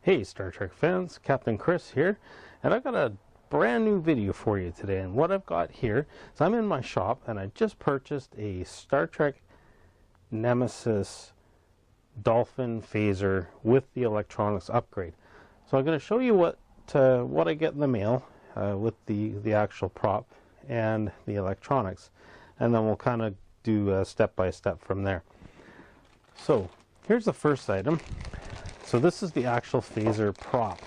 Hey Star Trek fans, Captain Chris here, and I've got a brand new video for you today. And what I've got here is I'm in my shop and I just purchased a Star Trek Nemesis Dolphin phaser with the electronics upgrade. So I'm going to show you what I get in the mail with the actual prop and the electronics, and then we'll kind of do step by step from there. So here's the first item. So this is the actual phaser prop.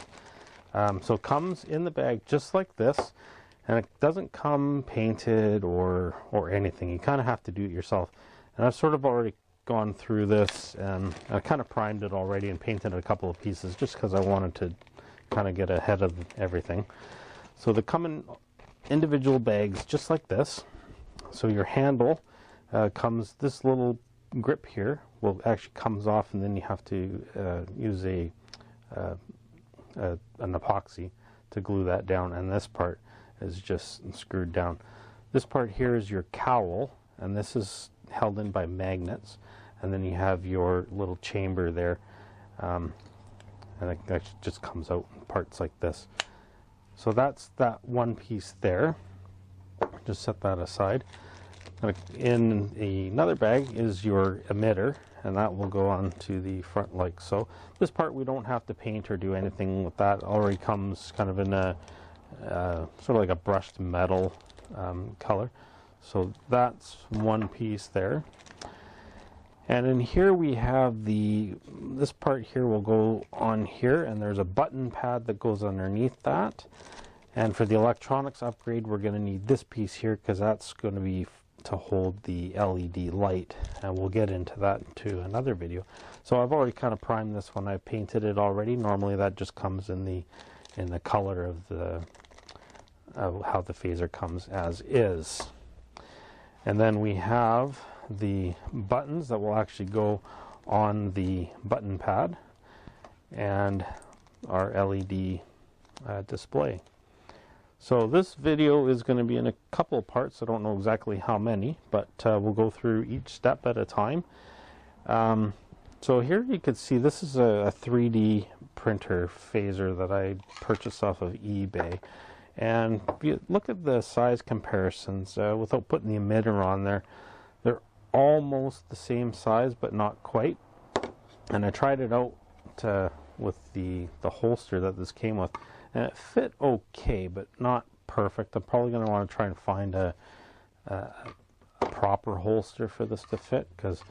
So it comes in the bag just like this, and it doesn't come painted or anything. You kind of have to do it yourself. And I've sort of already gone through this, and I kind of primed it already and painted a couple of pieces just because I wanted to kind of get ahead of everything. So they come in individual bags just like this. So your handle comes, this little grip here will actually comes off, and then you have to use an epoxy to glue that down, and this part is just screwed down. This part here is your cowl, and this is held in by magnets, and then you have your little chamber there, and it actually just comes out in parts like this. So that's that one piece there. Just set that aside. In another bag is your emitter, and that will go on to the front like so. This part we don't have to paint or do anything with that. It already comes kind of in a sort of like a brushed metal color. So that's one piece there. And in here we have this part here will go on here, and there's a button pad that goes underneath that. And for the electronics upgrade, we're going to need this piece here because that's going to be to hold the LED light, and we'll get into that into another video. So I've already kind of primed this one. I painted it already. Normally that just comes in the color of how the phaser comes as is. And then we have the buttons that will actually go on the button pad and our LED display. So this video is going to be in a couple of parts. I don't know exactly how many, but we'll go through each step at a time. So here you can see this is a 3D printer phaser that I purchased off of eBay. And if you look at the size comparisons, without putting the emitter on there, they're almost the same size, but not quite. And I tried it out with the holster that this came with. And it fit okay, but not perfect. I'm probably going to want to try and find a proper holster for this to fit, because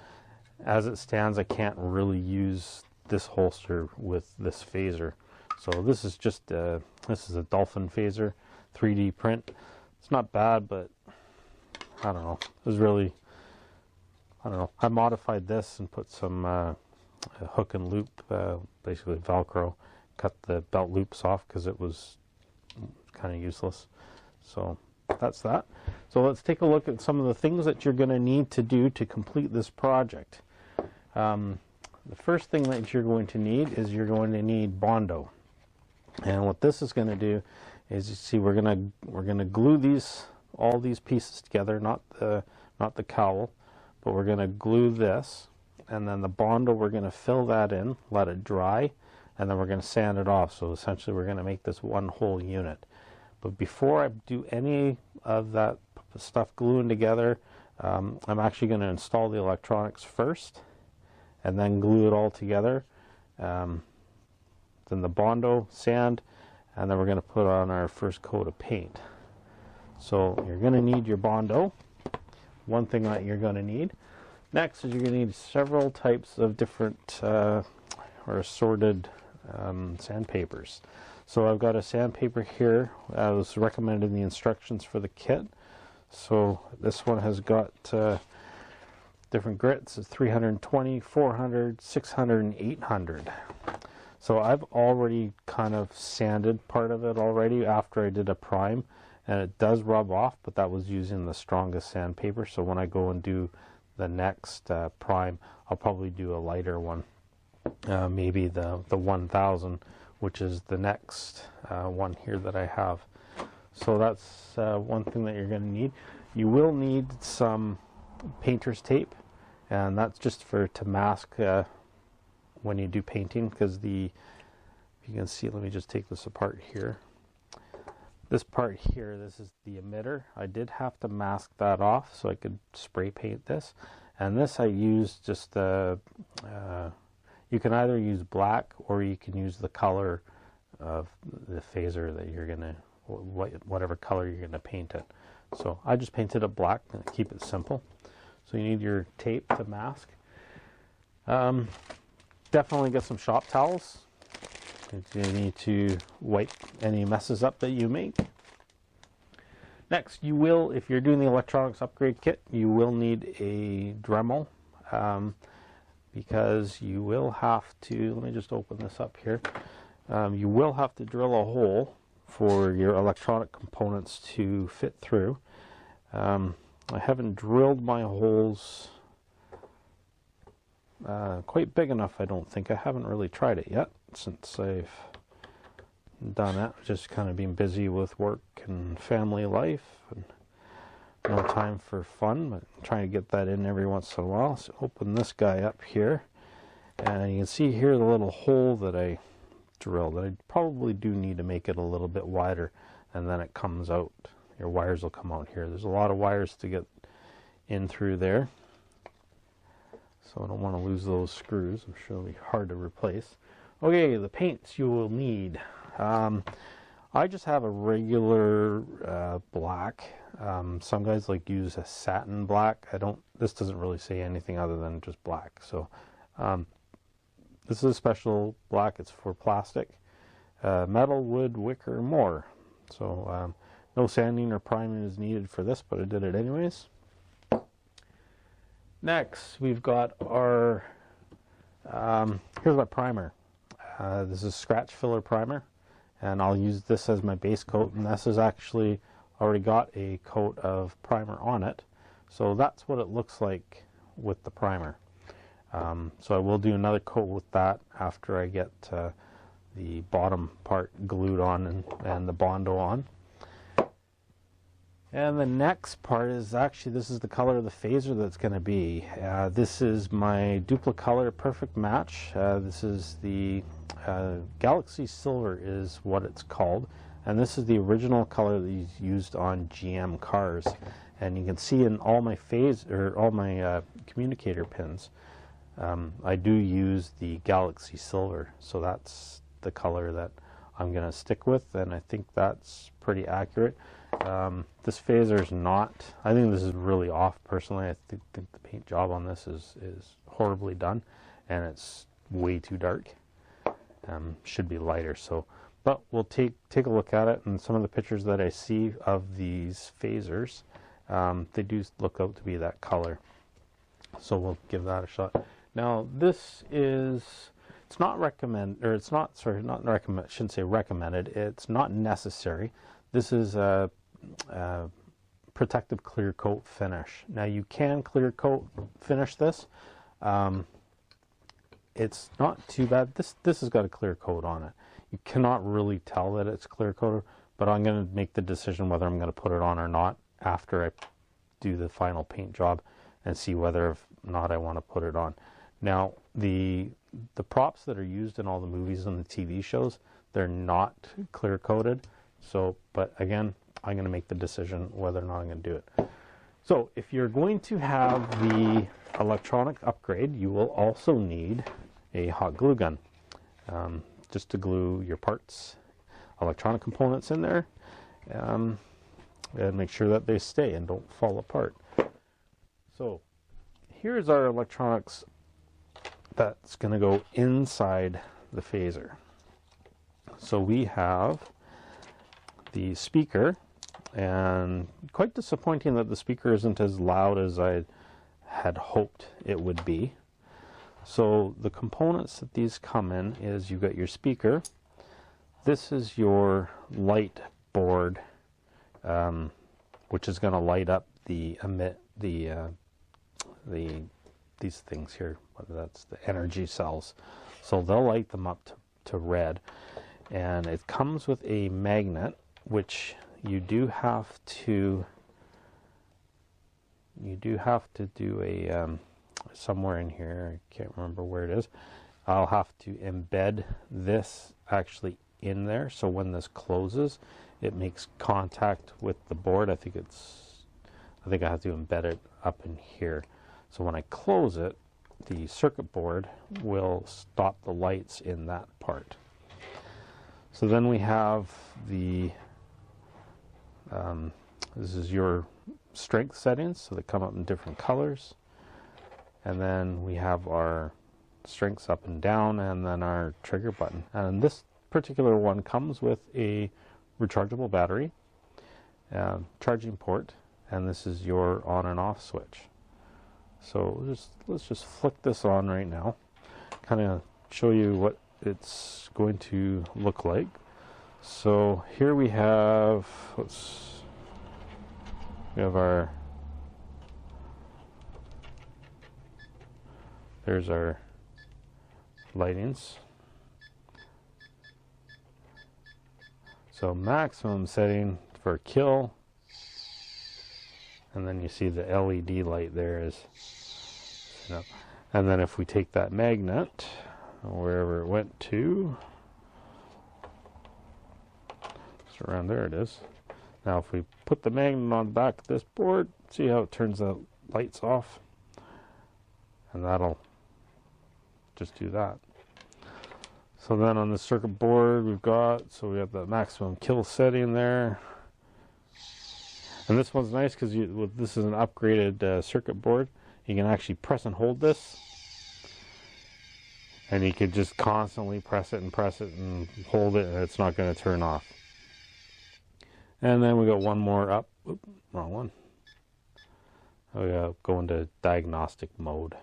as it stands, I can't really use this holster with this phaser. So this is just this is a Dolphin phaser, 3D print. It's not bad, but I don't know. It was really, I don't know. I modified this and put some hook and loop, basically Velcro. Cut the belt loops off because it was kind of useless. So that's that. So let's take a look at some of the things that you're going to need to do to complete this project. The first thing that you're going to need is you're going to need Bondo. And what this is going to do is, you see, we're going to glue all these pieces together, not the cowl, but we're going to glue this, and then the Bondo, we're going to fill that in, let it dry, and then we're going to sand it off. So essentially we're going to make this one whole unit. But before I do any of that stuff gluing together, I'm actually going to install the electronics first and then glue it all together. Then the Bondo, sand, and then we're going to put on our first coat of paint. So you're going to need your Bondo. One thing that you're going to need. Next is you're going to need several types of different or assorted sandpapers. So I've got a sandpaper here that was recommended in the instructions for the kit. So this one has got different grits. It's 320, 400, 600, and 800. So I've already kind of sanded part of it already after I did a prime, and it does rub off, but that was using the strongest sandpaper. So when I go and do the next prime, I'll probably do a lighter one. Maybe the 1000, which is the next one here that I have. So that's one thing that you're going to need. You will need some painter's tape, and that's just to mask when you do painting, because the If you can see, let me just take this apart here. This part here, this is the emitter. I did have to mask that off so I could spray paint this. And this I used just you can either use black or you can use the color of the phaser that you're gonna, whatever color you're gonna paint it. So I just painted it black and keep it simple. So you need your tape to mask. Definitely get some shop towels. You need to wipe any messes up that you make. Next, you will, if you're doing the electronics upgrade kit, you will need a Dremel, because you will have to, let me just open this up here, you will have to drill a hole for your electronic components to fit through. I haven't drilled my holes quite big enough, I don't think. I haven't really tried it yet since I've done it. Just kind of been busy with work and family life and no time for fun, but I'm trying to get that in every once in a while. So open this guy up here, and you can see here the little hole that I drilled. I probably do need to make it a little bit wider, and then it comes out. Your wires will come out here. There's a lot of wires to get in through there, so I don't want to lose those screws. I'm sure it'll be hard to replace. Okay, the paints you will need. I just have a regular black. Some guys like use a satin black. This doesn't really say anything other than just black. So this is a special black. It's for plastic, metal, wood, wicker, more. So no sanding or priming is needed for this, but I did it anyways. Next, we've got our, here's my primer. This is scratch filler primer, and I'll use this as my base coat, and this has actually already got a coat of primer on it. So that's what it looks like with the primer. So I will do another coat with that after I get the bottom part glued on and the Bondo on. And the next part is actually, this is the color of the phaser that's going to be. This is my Duplicolor Perfect Match. This is the Galaxy Silver is what it's called. And this is the original color that is used on GM cars. And you can see in all my communicator pins, I do use the Galaxy Silver. So that's the color that I'm going to stick with, and I think that's pretty accurate. This phaser is not, I think this is really off personally. I think the paint job on this is horribly done, and it's way too dark. Should be lighter, so, but we'll take a look at it, and some of the pictures that I see of these phasers, they do look out to be that color. So we'll give that a shot. Now this is, it's not recommended, or it's not, sorry, not recommend, shouldn't say recommended, it's not necessary. This is a protective clear coat finish. Now you can clear coat finish this. It's not too bad. This has got a clear coat on it. You cannot really tell that it's clear coated, but I'm going to make the decision whether I'm going to put it on or not after I do the final paint job and see whether or not I want to put it on. Now the props that are used in all the movies and the TV shows, they're not clear coated. So, but again, I'm going to make the decision whether or not I'm going to do it. So if you're going to have the electronic upgrade, you will also need a hot glue gun, just to glue your parts, electronic components in there, and make sure that they stay and don't fall apart. So here's our electronics that's going to go inside the phaser. So we have the speaker, and quite disappointing that the speaker isn't as loud as I had hoped it would be. So the components that these come in is you've got your speaker. This is your light board, which is going to light up these things here, whether that's the energy cells. So they'll light them up to red, and it comes with a magnet, which you do have to do a somewhere in here, I can't remember where it is. I'll have to embed this actually in there, so when this closes it makes contact with the board. I think I have to embed it up in here, so when I close it the circuit board will stop the lights in that part. So then we have the this is your strength settings, so they come up in different colors, and then we have our strengths up and down, and then our trigger button. And this particular one comes with a rechargeable battery, charging port, and this is your on and off switch. So let's just flick this on right now, kind of show you what it's going to look like. So here we have, there's our lightings. So maximum setting for kill, and then you see the LED light there is, and then if we take that magnet wherever it went to, so around there it is. Now if we put the magnet on the back of this board, see how it turns the lights off, and that'll just do that. So then on the circuit board we have the maximum kill setting there, and this one's nice because this is an upgraded circuit board. You can actually press and hold this, and you could just constantly press it and hold it, and it's not going to turn off. And then we got one more up. Oops, wrong one. We go into diagnostic mode.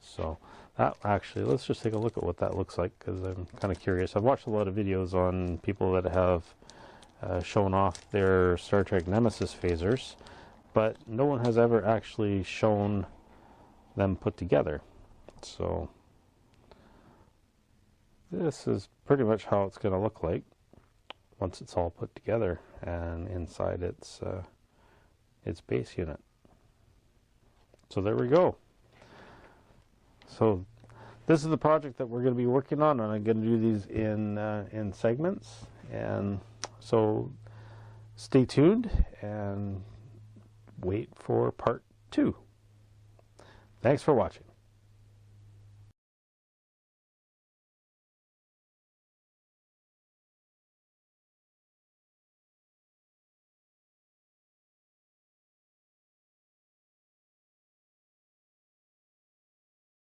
So that actually, let's just take a look at what that looks like, because I'm kind of curious. I've watched a lot of videos on people that have shown off their Star Trek Nemesis phasers, but no one has ever actually shown them put together. So this is pretty much how it's going to look like once it's all put together and inside its base unit. So there we go. So this is the project that we're going to be working on, and I'm going to do these in segments. And so stay tuned and wait for part 2. Thanks for watching.